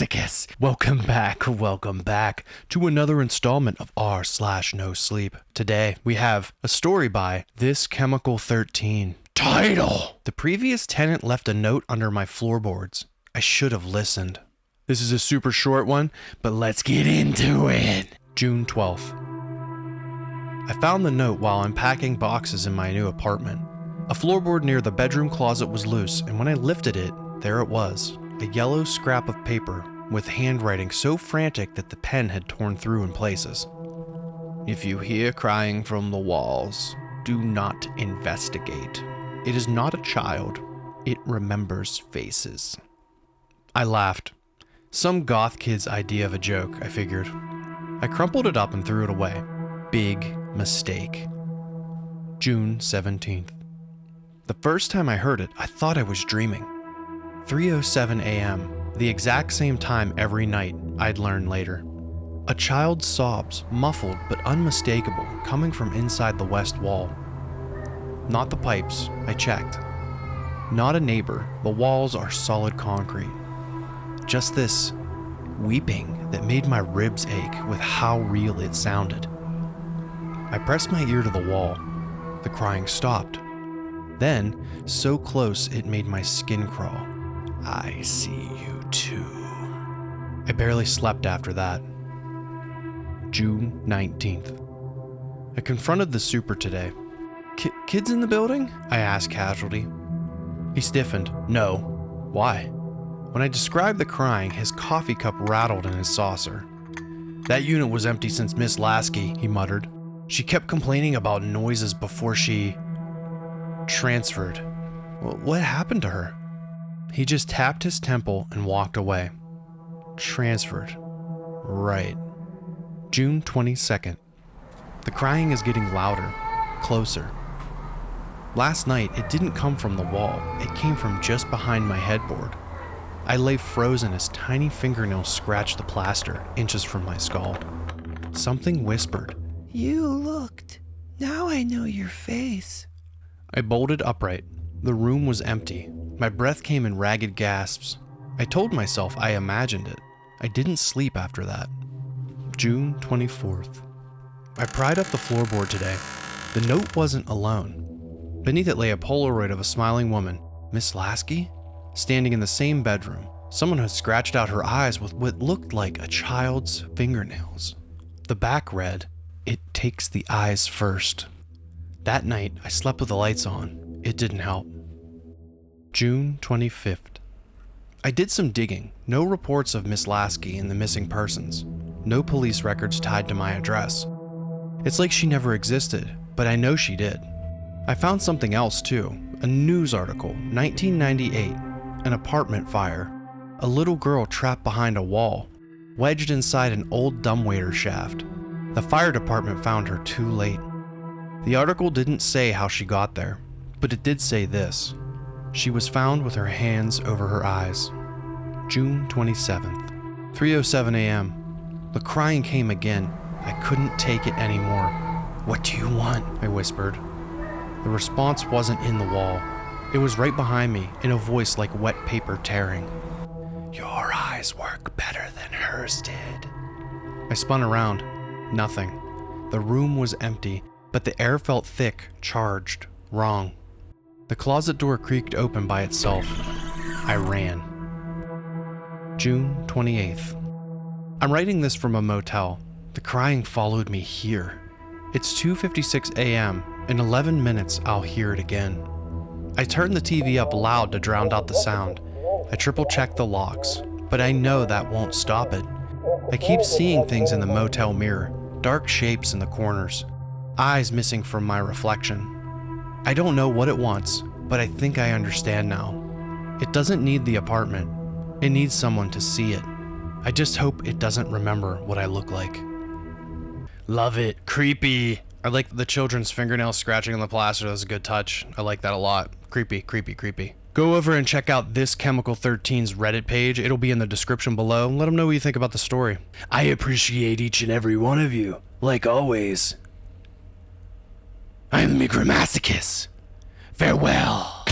micromasochists. Welcome back to another installment of r/no sleep. Today we have a story by This Chemical 13. Title: The previous tenant left a note under my floorboards. I should have listened. This is a super short one, but let's get into it. June 12th. I found the note while unpacking boxes in my new apartment. A floorboard near the bedroom closet was loose, and when I lifted it, there it was, a yellow scrap of paper with handwriting so frantic that the pen had torn through in places. If you hear crying from the walls, do not investigate. It is not a child. It remembers faces. I laughed. Some goth kid's idea of a joke, I figured. I crumpled it up and threw it away. Big mistake. June 17th. The first time I heard it, I thought I was dreaming. 3:07 a.m., the exact same time every night, I'd learn later. A child's sobs, muffled but unmistakable, coming from inside the west wall. Not the pipes, I checked. Not a neighbor, the walls are solid concrete. Just this weeping that made my ribs ache with how real it sounded. I pressed my ear to the wall. The crying stopped. Then, so close it made my skin crawl. I see you too. I barely slept after that. June 19th. I confronted the super today. Kids in the building? I asked casually. He stiffened. No. Why? When I described the crying, his coffee cup rattled in his saucer. That unit was empty since Miss Lasky, he muttered. She kept complaining about noises before she transferred. What happened to her? He just tapped his temple and walked away. Transferred. Right. June 22nd. The crying is getting louder, closer. Last night, it didn't come from the wall. It came from just behind my headboard. I lay frozen as tiny fingernails scratched the plaster, inches from my skull. Something whispered, "You looked. Now I know your face." I bolted upright. The room was empty. My breath came in ragged gasps. I told myself I imagined it. I didn't sleep after that. June 24th. I pried up the floorboard today. The note wasn't alone. Beneath it lay a Polaroid of a smiling woman, Miss Lasky, standing in the same bedroom. Someone had scratched out her eyes with what looked like a child's fingernails. The back read, "It takes the eyes first." That night, I slept with the lights on. It didn't help. June 25th. I did some digging. No reports of Miss Lasky and the missing persons. No police records tied to my address. It's like she never existed, but I know she did. I found something else too. A news article, 1998. An apartment fire. A little girl trapped behind a wall, wedged inside an old dumbwaiter shaft. The fire department found her too late. The article didn't say how she got there, but it did say this. She was found with her hands over her eyes. June 27th. 3:07 a.m. The crying came again. I couldn't take it anymore. "What do you want?" I whispered. The response wasn't in the wall. It was right behind me, in a voice like wet paper tearing. "Your eyes work better than hers did." I spun around. Nothing. The room was empty, but the air felt thick, charged, wrong. The closet door creaked open by itself. I ran. June 28th. I'm writing this from a motel. The crying followed me here. It's 2:56 a.m. In 11 minutes, I'll hear it again. I turned the TV up loud to drown out the sound. I triple-checked the locks, but I know that won't stop it. I keep seeing things in the motel mirror, dark shapes in the corners, eyes missing from my reflection. I don't know what it wants, but I think I understand now. It doesn't need the apartment. It needs someone to see it. I just hope it doesn't remember what I look like. Love it. Creepy. I like the children's fingernails scratching on the plaster. That was a good touch. I like that a lot. Creepy, creepy, creepy. Go over and check out This Chemical 13's Reddit page. It'll be in the description below. Let them know what you think about the story. I appreciate each and every one of you, like always. I'm the micromasochist. Farewell.